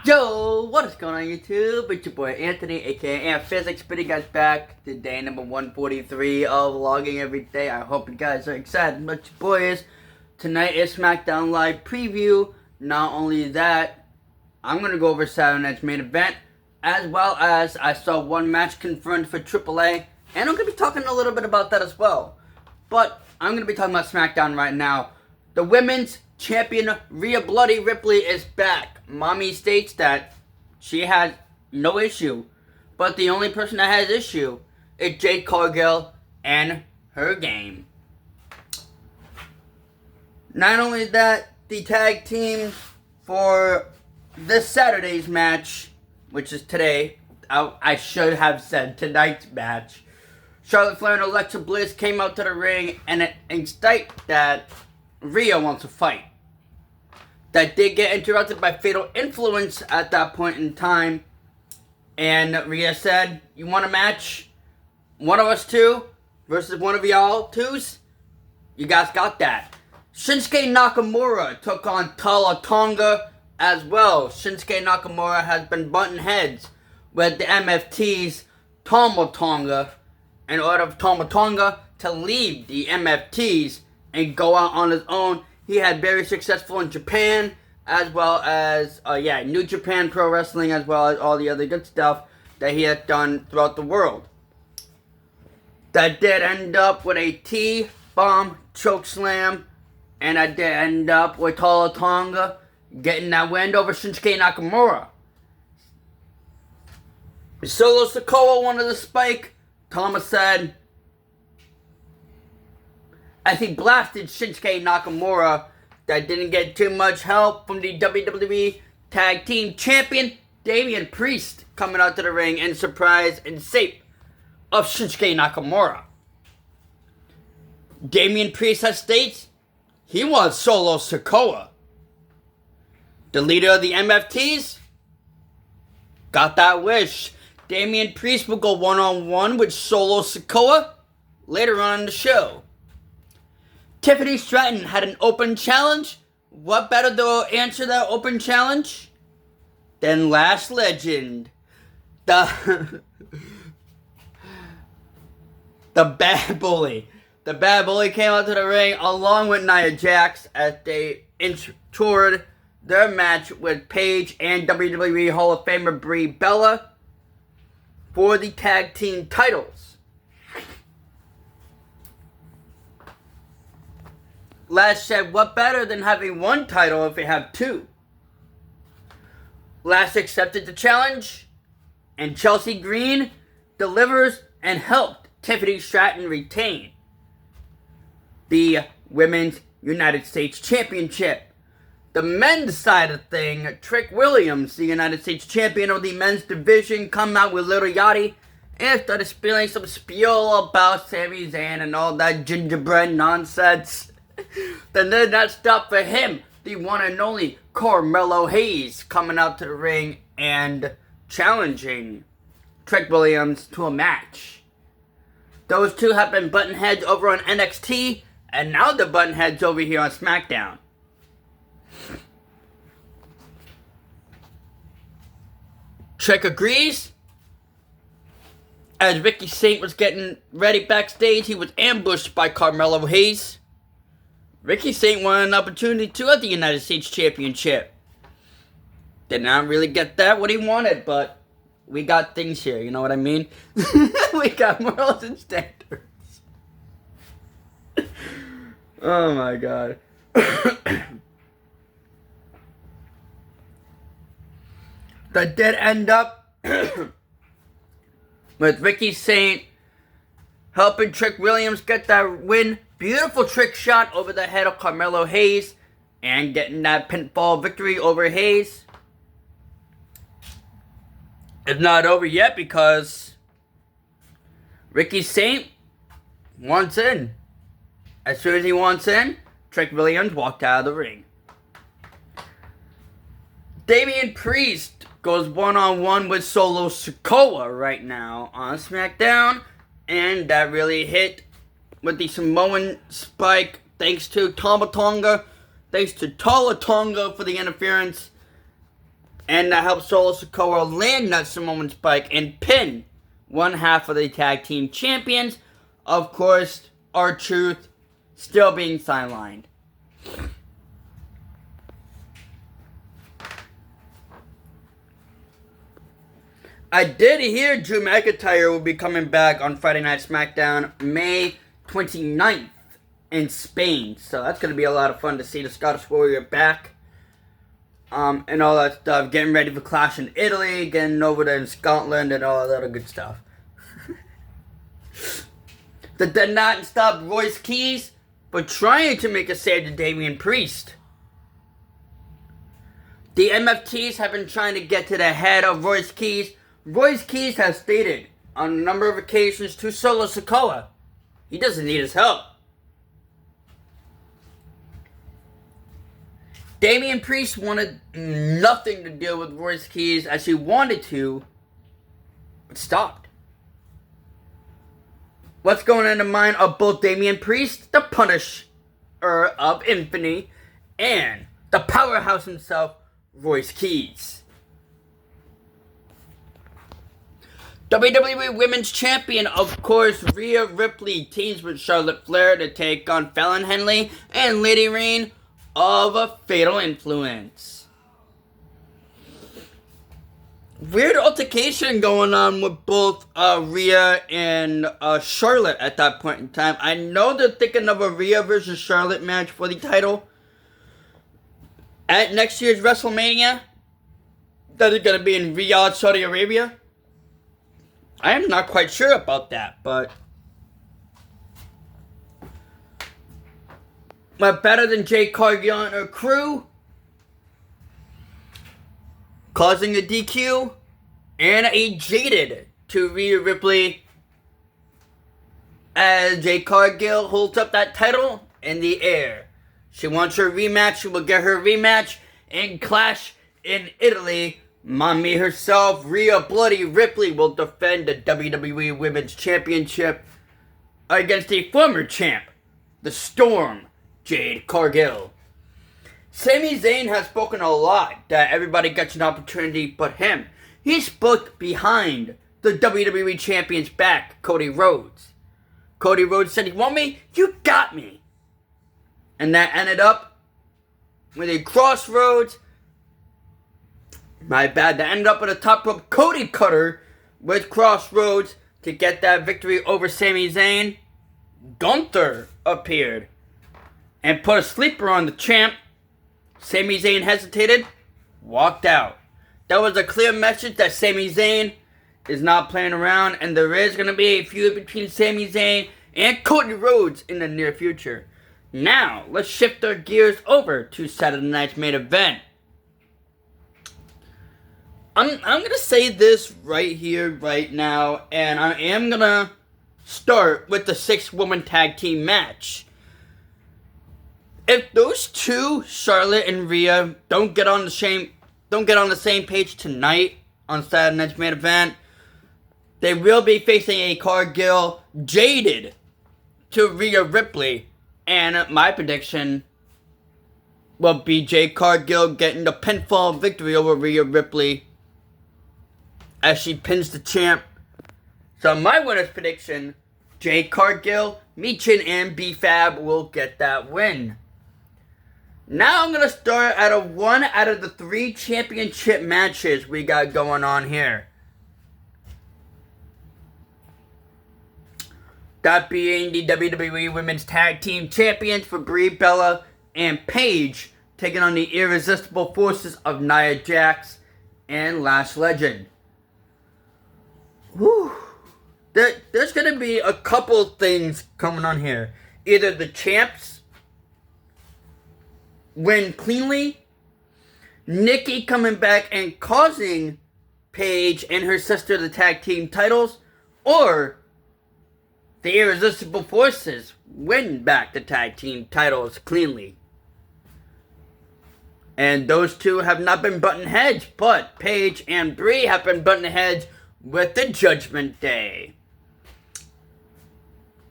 Yo, what is going on YouTube? It's your boy Anthony, aka Physics, bringing you guys back to day number 143 of vlogging every day. I hope you guys are excited what your boy is. Tonight is SmackDown Live preview. Not only that, I'm going to go over Saturday night's main event, as well as I saw one match confirmed for AAA, and I'm going to be talking a little bit about that as well. But I'm going to be talking about SmackDown right now. The women's champion Rhea Bloody Ripley is back. Mommy states that she has no issue, but the only person that has issue is Jade Cargill and her game. Not only that, the tag team for this Saturday's match, which is today, I should have said tonight's match, Charlotte Flair and Alexa Bliss came out to the ring and state that Rhea wants to fight. That did get interrupted by Fatal Influence at that point in time. And Rhea said, you want a match? One of us two versus one of y'all twos? You guys got that. Shinsuke Nakamura took on Tala Tonga as well. Shinsuke Nakamura has been butting heads with the MFT's Tama Tonga in order for Tama Tonga to leave the MFTs and go out on his own. He had very successful in Japan, as well as, New Japan Pro Wrestling, as well as all the other good stuff that he has done throughout the world. That did end up with a T-bomb chokeslam, and that did end up with Tala Tonga getting that win over Shinsuke Nakamura. Solo Sikoa wanted the spike. Thomas said, as he blasted Shinsuke Nakamura, that didn't get too much help from the WWE Tag Team Champion Damian Priest coming out to the ring in surprise and shape of Shinsuke Nakamura. Damian Priest has states he wants Solo Sikoa. The leader of the MFTs got that wish. Damian Priest will go one-on-one with Solo Sikoa later on in the show. Tiffany Stratton had an open challenge. What better to answer that open challenge than Lash Legend? The Bad Bully. The Bad Bully came out to the ring along with Nia Jax as they toured their match with Paige and WWE Hall of Famer Brie Bella for the tag team titles. Lash said, what better than having one title if we have two? Lash accepted the challenge, and Chelsea Green delivers and helped Tiffany Stratton retain the Women's United States Championship. The men's side of thing, Trick Williams, the United States Champion of the men's division, come out with Little Yachty and started spilling some spiel about Sami Zayn and all that gingerbread nonsense. Then did not stop for him, the one and only Carmelo Hayes coming out to the ring and challenging Trick Williams to a match. Those two have been button heads over on NXT, and now they're button heads over here on SmackDown. Trick agrees. As Ricky Saint was getting ready backstage, he was ambushed by Carmelo Hayes. Ricky Saint wanted an opportunity to at the United States Championship. Did not really get that what he wanted, but we got things here, you know what I mean? We got morals and standards. Oh my god. That did end up with Ricky Saint helping Trick Williams get that win. Beautiful trick shot over the head of Carmelo Hayes and getting that pinfall victory over Hayes. It's not over yet because Ricky Saint wants in. As soon as he wants in, Trick Williams walked out of the ring. Damian Priest goes one-on-one with Solo Sikoa right now on SmackDown, and that really hit with the Samoan spike, thanks to Tama Tonga, thanks to Tala Tonga for the interference. And that helped Solo Sikoa land that Samoan spike and pin one half of the tag team champions. Of course, R-Truth still being sidelined. I did hear Drew McIntyre will be coming back on Friday Night SmackDown May 29th in Spain. So that's going to be a lot of fun to see the Scottish Warrior back. And all that stuff. Getting ready for Clash in Italy, getting over there in Scotland, and all that other good stuff. That did not stop Royce Keys for trying to make a save to Damian Priest. The MFTs have been trying to get to the head of Royce Keys. Royce Keys has stated on a number of occasions to Solo Sikoa, he doesn't need his help. Damian Priest wanted nothing to do with Royce Keys as he wanted to, but stopped. What's going in the mind of both Damian Priest, the Punisher of Infinity, and the powerhouse himself, Royce Keys? WWE Women's Champion, of course, Rhea Ripley teams with Charlotte Flair to take on Fallon Henley and Lady Rain of a Fatal Influence. Weird altercation going on with both Rhea and Charlotte at that point in time. I know they're thinking of a Rhea versus Charlotte match for the title at next year's WrestleMania. That is going to be in Riyadh, Saudi Arabia. I am not quite sure about that, but better than Jade Cargill and her crew, causing a DQ and a jaded to Rhea Ripley as Jade Cargill holds up that title in the air. She wants her rematch. She will get her rematch in Clash in Italy. Mommy herself, Rhea Bloody Ripley, will defend the WWE Women's Championship against a former champ, the Storm, Jade Cargill. Sami Zayn has spoken a lot that everybody gets an opportunity but him. He spoke behind the WWE Champion's back, Cody Rhodes. Cody Rhodes said, "You want me? You got me." And that ended up with a crossroads. My bad. That ended up with a top rope Cody cutter with Crossroads to get that victory over Sami Zayn. Gunther appeared and put a sleeper on the champ. Sami Zayn hesitated, walked out. That was a clear message that Sami Zayn is not playing around, and there is going to be a feud between Sami Zayn and Cody Rhodes in the near future. Now, let's shift our gears over to Saturday night's main event. I'm going to say this right here, right now, and I am going to start with the 6-woman tag team match. If those two, Charlotte and Rhea, don't get on the same page tonight on Saturday night's main event, they will be facing a Cargill jaded to Rhea Ripley, and my prediction will be Jade Cargill getting the pinfall victory over Rhea Ripley as she pins the champ. So my winner's prediction, Jade Cargill, Michin, and B-Fab will get that win. Now I'm going to start out of one out of the 3 championship matches we got going on here. That being the WWE Women's Tag Team Champions for Brie Bella and Paige, taking on the irresistible forces of Nia Jax and Lash Legend. Whew. There's going to be a couple things coming on here. Either the champs win cleanly, Nikki coming back and causing Paige and her sister the tag team titles, or the irresistible forces win back the tag team titles cleanly. And those two have not been button heads, but Paige and Brie have been button heads with the Judgment Day.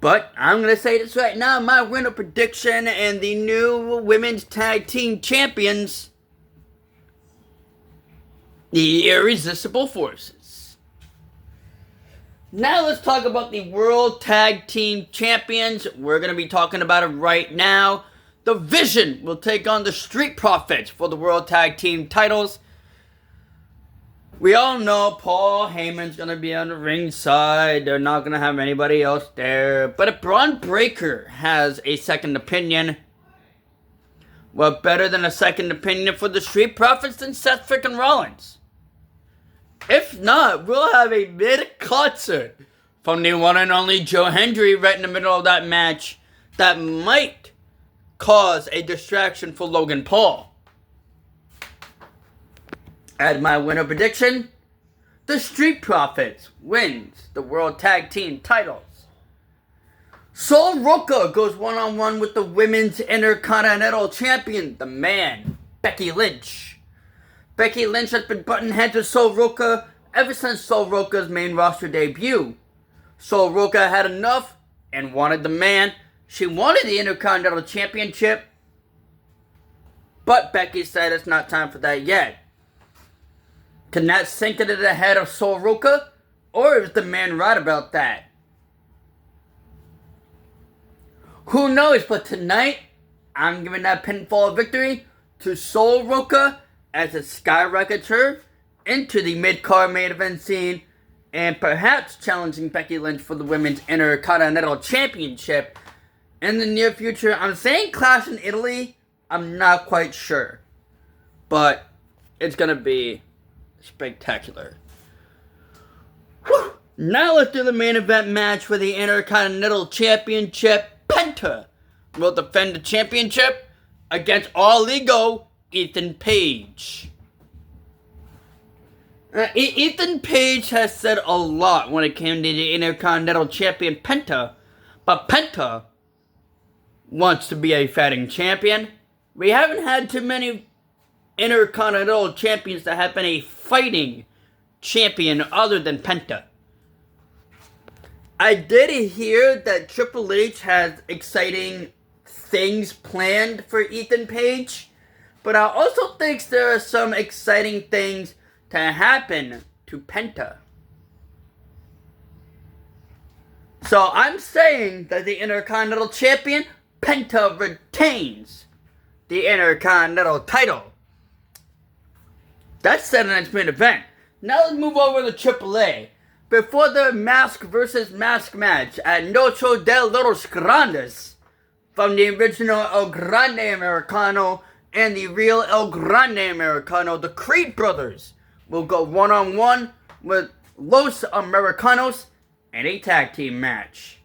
But I'm going to say this right now, my winner prediction and the new women's tag team champions The Irresistible Forces. Now let's talk about the World Tag Team Champions. We're going to be talking about it right now. The Vision will take on the Street Profits for the World Tag Team titles. We all know Paul Heyman's going to be on the ringside. They're not going to have anybody else there. But if Braun Breaker has a second opinion, what better than a second opinion for the Street Profits than Seth frickin' Rollins? If not, we'll have a mid-concert from the one and only Joe Hendry right in the middle of that match that might cause a distraction for Logan Paul. At my winner prediction, the Street Profits wins the World Tag Team titles. Sol Roca goes one-on-one with the Women's Intercontinental Champion, the man, Becky Lynch. Becky Lynch has been butting heads with Sol Roca ever since Sol Roca's main roster debut. Sol Roca had enough and wanted the man. She wanted the Intercontinental Championship, but Becky said it's not time for that yet. Can that sink into the head of Sol Roca, or is the man right about that? Who knows, but tonight, I'm giving that pinfall victory to Sol Roca as it skyrockets her into the mid-card main event scene and perhaps challenging Becky Lynch for the Women's Intercontinental Championship in the near future. I'm saying Clash in Italy, I'm not quite sure, but it's going to be spectacular. Whew. Now let's do the main event match for the Intercontinental Championship. Penta will defend the championship against All Ego Ethan Page. Ethan Page has said a lot when it came to the Intercontinental Champion Penta, but Penta wants to be a fighting champion. We haven't had too many Intercontinental Champions that have been a fighting champion other than Penta. I did hear that Triple H has exciting things planned for Ethan Page, but I also think there are some exciting things to happen to Penta. So I'm saying that the Intercontinental Champion, Penta, retains the Intercontinental title. That's the next main event. Now let's move over to AAA. Before the mask versus mask match at Noche de los Grandes, from the original El Grande Americano and the real El Grande Americano, the Creed brothers will go one-on-one with Los Americanos in a tag team match.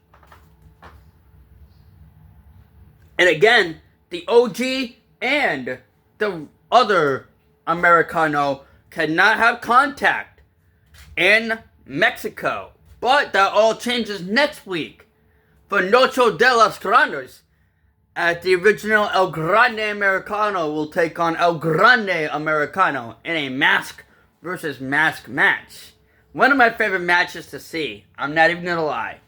And again, the OG and the other Americano cannot have contact in Mexico. But that all changes next week for Noche de los Grandes, as the original El Grande Americano will take on El Grande Americano in a mask versus mask match. One of my favorite matches to see. I'm not even gonna lie.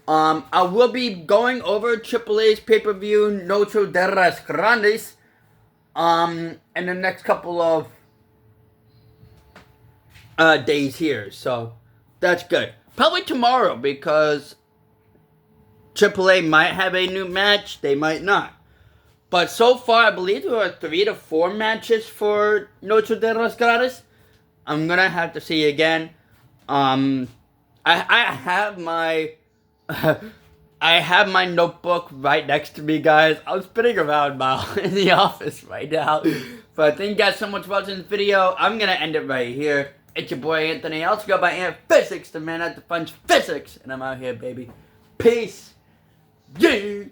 I will be going over AAA's pay-per-view Noche de los Grandes in the next couple of days here, so that's good. Probably tomorrow, because AAA might have a new match, they might not. But so far, I believe there are 3 to 4 matches for Noche de los Grandes. I'm gonna have to see again. I have my I have my notebook right next to me, guys. I'm spinning around in the office right now. But thank you guys so much for watching this video. I'm gonna end it right here. It's your boy Anthony. I also go by Ant Physics, the man that defines physics. And I'm out here, baby. Peace. Yeah.